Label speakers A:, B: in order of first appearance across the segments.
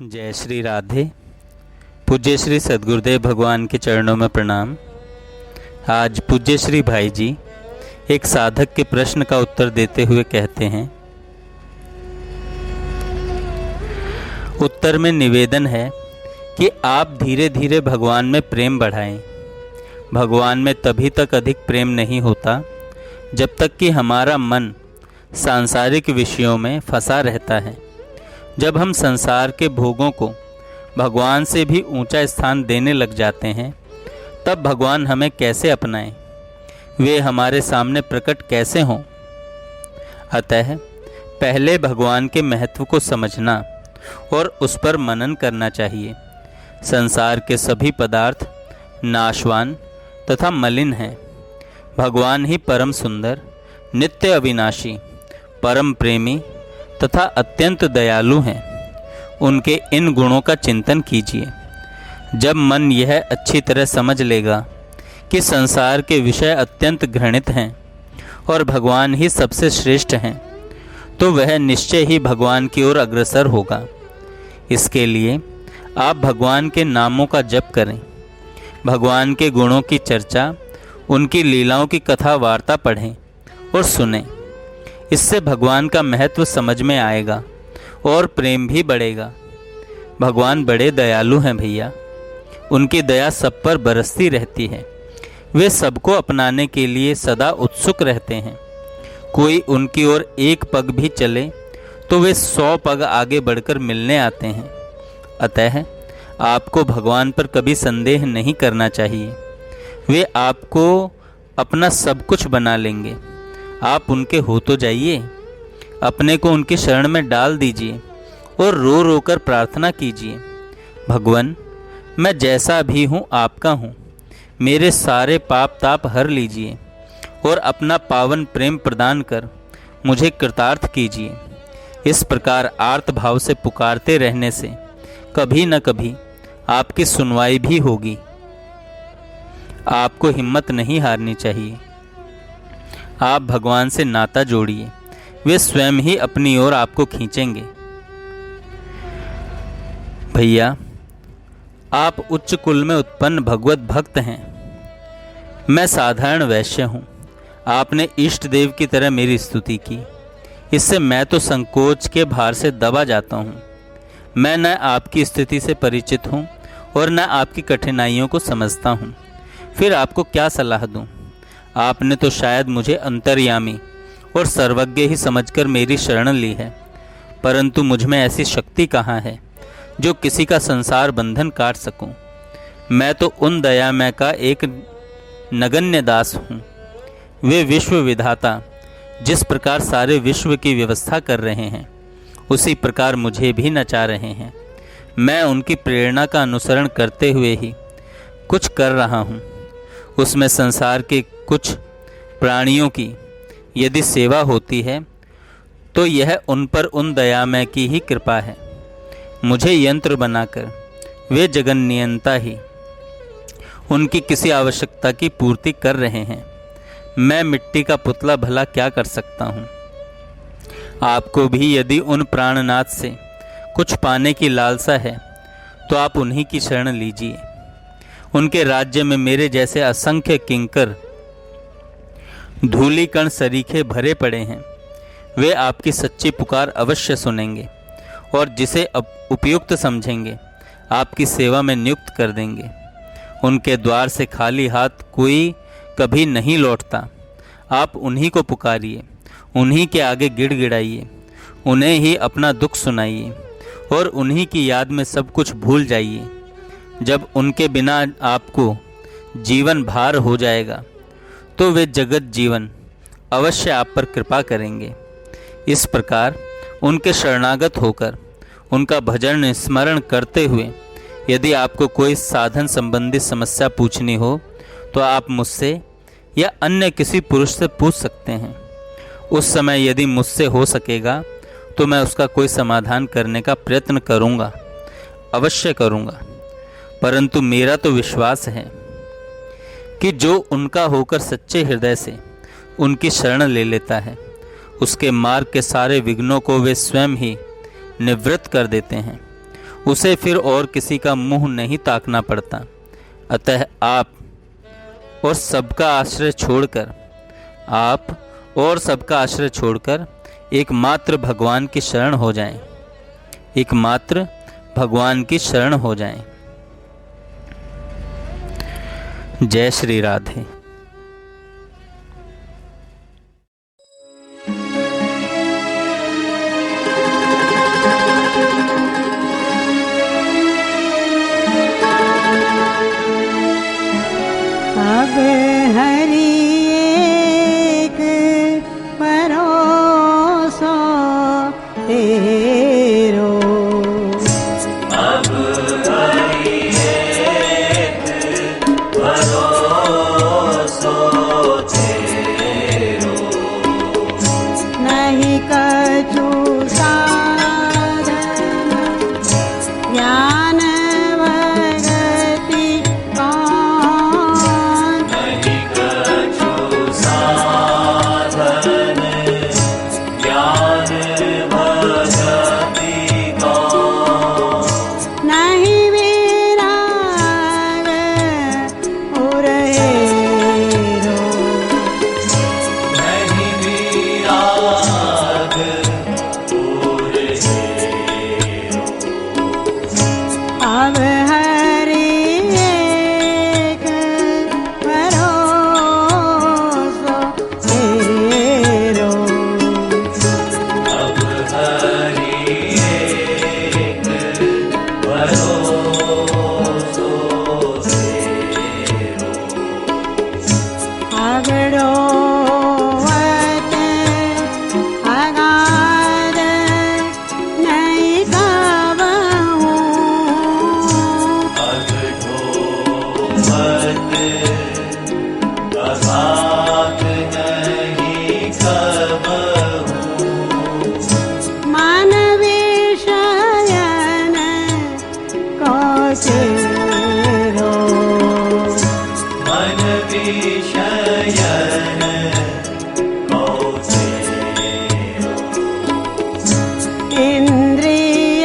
A: जय श्री राधे। पूज्य श्री सद्गुरुदेव भगवान के चरणों में प्रणाम। आज पूज्य श्री भाई जी एक साधक के प्रश्न का उत्तर देते हुए कहते हैं, उत्तर में निवेदन है कि आप धीरे धीरे भगवान में प्रेम बढ़ाएं। भगवान में तभी तक अधिक प्रेम नहीं होता जब तक कि हमारा मन सांसारिक विषयों में फंसा रहता है। जब हम संसार के भोगों को भगवान से भी ऊंचा स्थान देने लग जाते हैं, तब भगवान हमें कैसे अपनाएं, वे हमारे सामने प्रकट कैसे हों। अतः पहले भगवान के महत्व को समझना और उस पर मनन करना चाहिए। संसार के सभी पदार्थ नाशवान तथा मलिन हैं। भगवान ही परम सुंदर, नित्य अविनाशी, परम प्रेमी तथा अत्यंत दयालु हैं। उनके इन गुणों का चिंतन कीजिए। जब मन यह अच्छी तरह समझ लेगा कि संसार के विषय अत्यंत घृणित हैं और भगवान ही सबसे श्रेष्ठ हैं, तो वह निश्चय ही भगवान की ओर अग्रसर होगा। इसके लिए आप भगवान के नामों का जप करें, भगवान के गुणों की चर्चा, उनकी लीलाओं की कथा वार्ता पढ़ें और सुनें। इससे भगवान का महत्व समझ में आएगा और प्रेम भी बढ़ेगा। भगवान बड़े दयालु हैं भैया। उनकी दया सब पर बरसती रहती है। वे सबको अपनाने के लिए सदा उत्सुक रहते हैं। कोई उनकी ओर एक पग भी चले तो वे 100 पग आगे बढ़कर मिलने आते हैं। अतः आपको भगवान पर कभी संदेह नहीं करना चाहिए। वे आपको अपना सब कुछ बना लेंगे। आप उनके हो तो जाइए, अपने को उनकी शरण में डाल दीजिए और रो रो कर प्रार्थना कीजिए, भगवान मैं जैसा भी हूँ आपका हूँ, मेरे सारे पाप ताप हर लीजिए और अपना पावन प्रेम प्रदान कर मुझे कृतार्थ कीजिए। इस प्रकार आर्त भाव से पुकारते रहने से कभी न कभी आपकी सुनवाई भी होगी। आपको हिम्मत नहीं हारनी चाहिए। आप भगवान से नाता जोड़िए, वे स्वयं ही अपनी ओर आपको खींचेंगे। भैया आप उच्च कुल में उत्पन्न भगवत भक्त हैं। मैं साधारण वैश्य हूँ। आपने इष्ट देव की तरह मेरी स्तुति की, इससे मैं तो संकोच के भार से दबा जाता हूँ। मैं न आपकी स्थिति से परिचित हूँ और न आपकी कठिनाइयों को समझता हूँ। फिर आपको क्या सलाह दूँ? आपने तो शायद मुझे अंतर्यामी और सर्वज्ञ ही समझकर मेरी शरण ली है, परंतु मुझ में ऐसी शक्ति कहाँ है जो किसी का संसार बंधन काट सकूं। मैं तो उन दयामय का एक नगण्य दास हूँ। वे विश्व विधाता जिस प्रकार सारे विश्व की व्यवस्था कर रहे हैं, उसी प्रकार मुझे भी नचा रहे हैं। मैं उनकी प्रेरणा का अनुसरण करते हुए ही कुछ कर रहा हूँ। उसमें संसार के कुछ प्राणियों की यदि सेवा होती है तो यह उन पर उन दयामय की ही कृपा है। मुझे यंत्र बनाकर वे जगन नियंता ही उनकी किसी आवश्यकता की पूर्ति कर रहे हैं। मैं मिट्टी का पुतला भला क्या कर सकता हूँ? आपको भी यदि उन प्राणनाथ से कुछ पाने की लालसा है तो आप उन्हीं की शरण लीजिए। उनके राज्य में मेरे जैसे असंख्य किंकर धूलिकण सरीखे भरे पड़े हैं। वे आपकी सच्ची पुकार अवश्य सुनेंगे और जिसे उपयुक्त समझेंगे आपकी सेवा में नियुक्त कर देंगे। उनके द्वार से खाली हाथ कोई कभी नहीं लौटता। आप उन्हीं को पुकारिए, उन्हीं के आगे गिड़गिड़ाइए, उन्हें ही अपना दुख सुनाइए और उन्हीं की याद में सब कुछ भूल जाइए। जब उनके बिना आपको जीवन भार हो जाएगा तो वे जगत जीवन अवश्य आप पर कृपा करेंगे। इस प्रकार उनके शरणागत होकर उनका भजन स्मरण करते हुए यदि आपको कोई साधन संबंधी समस्या पूछनी हो तो आप मुझसे या अन्य किसी पुरुष से पूछ सकते हैं। उस समय यदि मुझसे हो सकेगा तो मैं उसका कोई समाधान करने का प्रयत्न करूँगा, अवश्य करूँगा। परंतु मेरा तो विश्वास है कि जो उनका होकर सच्चे हृदय से उनकी शरण ले लेता है, उसके मार्ग के सारे विघ्नों को वे स्वयं ही निवृत्त कर देते हैं उसे फिर और किसी का मुंह नहीं ताकना पड़ता। अतः आप और सबका आश्रय छोड़कर एकमात्र भगवान की शरण हो जाएं। एकमात्र भगवान की शरण हो जाएं। जय श्री राधे।
B: अब हरि एक भरोसा तेरो,
C: अब हरि एक भरोसा तेरो,
B: नहीं कछु साधन ज्ञान भगति कौन,
C: नहीं कछु साधन ज्ञान भगति कौन,
B: नहीं विराग उरहेरो,
C: नहीं विराग उरहेरो,
B: अब हरि एक भरोसा तेरो,
C: अब हरि एक भरोसा तेरो,
B: अगड़ो वत अगाध नहीं गावहूँ,
C: अगढोवत अगाध नहीं कबहू,
B: मन विषयन कौचेरो,
C: मन विषयन कौचेरो,
B: इंद्रिय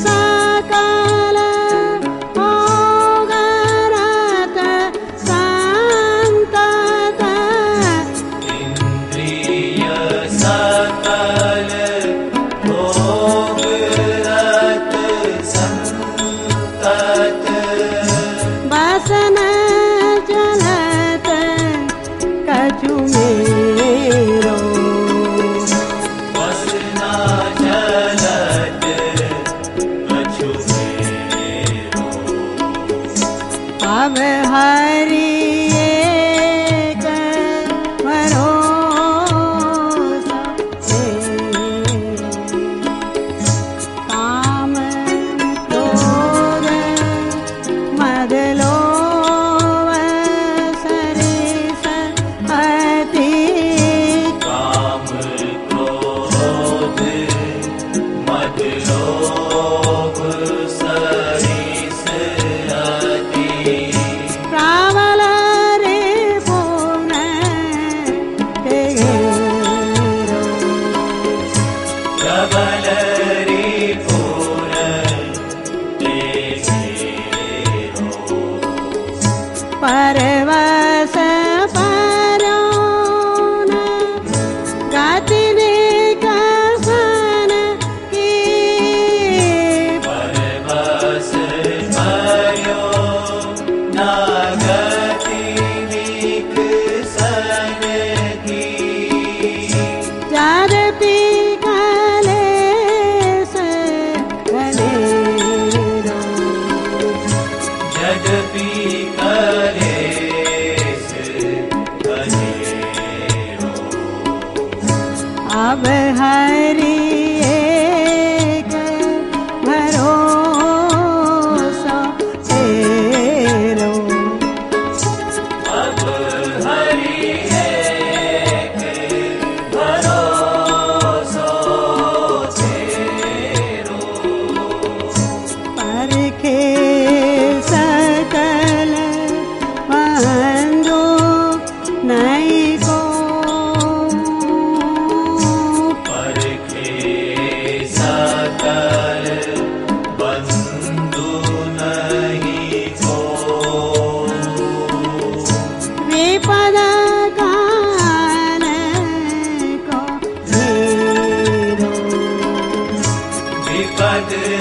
B: सकल भोगरत संतत,
C: इंद्रिय सकल भोगरत संतत,
B: बसन चलत कछु मेरो,
C: वसना चलत कछु मेरो,
B: अब हरि एक भरोसा तेरो, काम क्रोध मद लोभ सरिस अति,
C: काम क्रोध मद लोभ सरिस अति,
B: प्रावल रे पूर्ण ते घेरो,
C: प्रबल रिपुर ते घेरो,
B: परवश परोन गति विकसन की,
C: परवश भयो नागति विकसन की,
B: यद्यपि कलेश घनेरो,
C: यद्यपि कलेश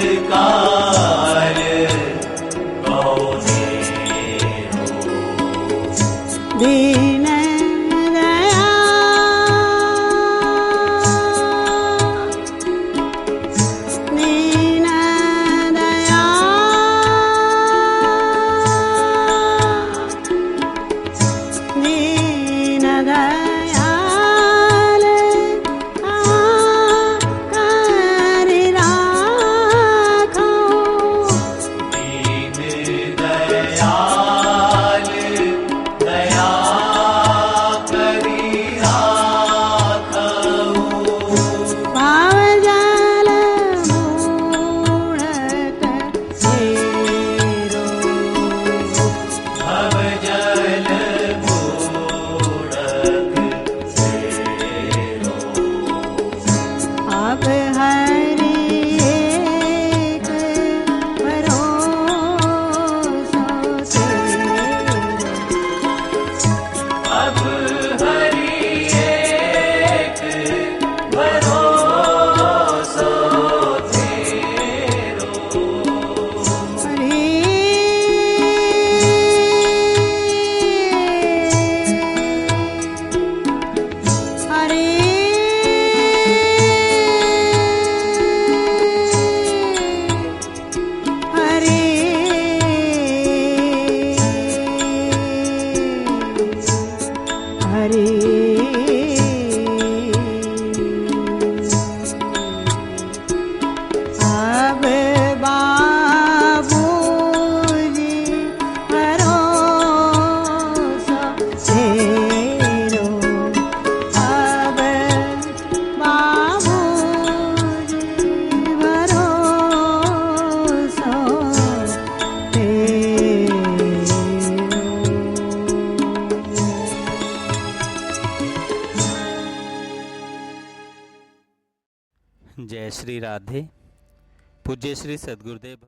C: सत्कार कहो तेरो।
B: दीन दया दीन दया दीन दयाल करि राखो।
C: दीन दयाल दया करि राखहु।
B: पावजाल मूढ़त हेरो।
C: भव जल मूढ़क तेरो।
B: अब हरि एक भरोसो तेरो।
C: अब हरि एक भरोसो तेरो।
B: हरि हरि हरि हरि अब बाबूजी भरोसा तेरो। अब बाबूजी भरोसा तेरो।
A: जय श्री राधे। पूज्य श्री सद्गुरुदेव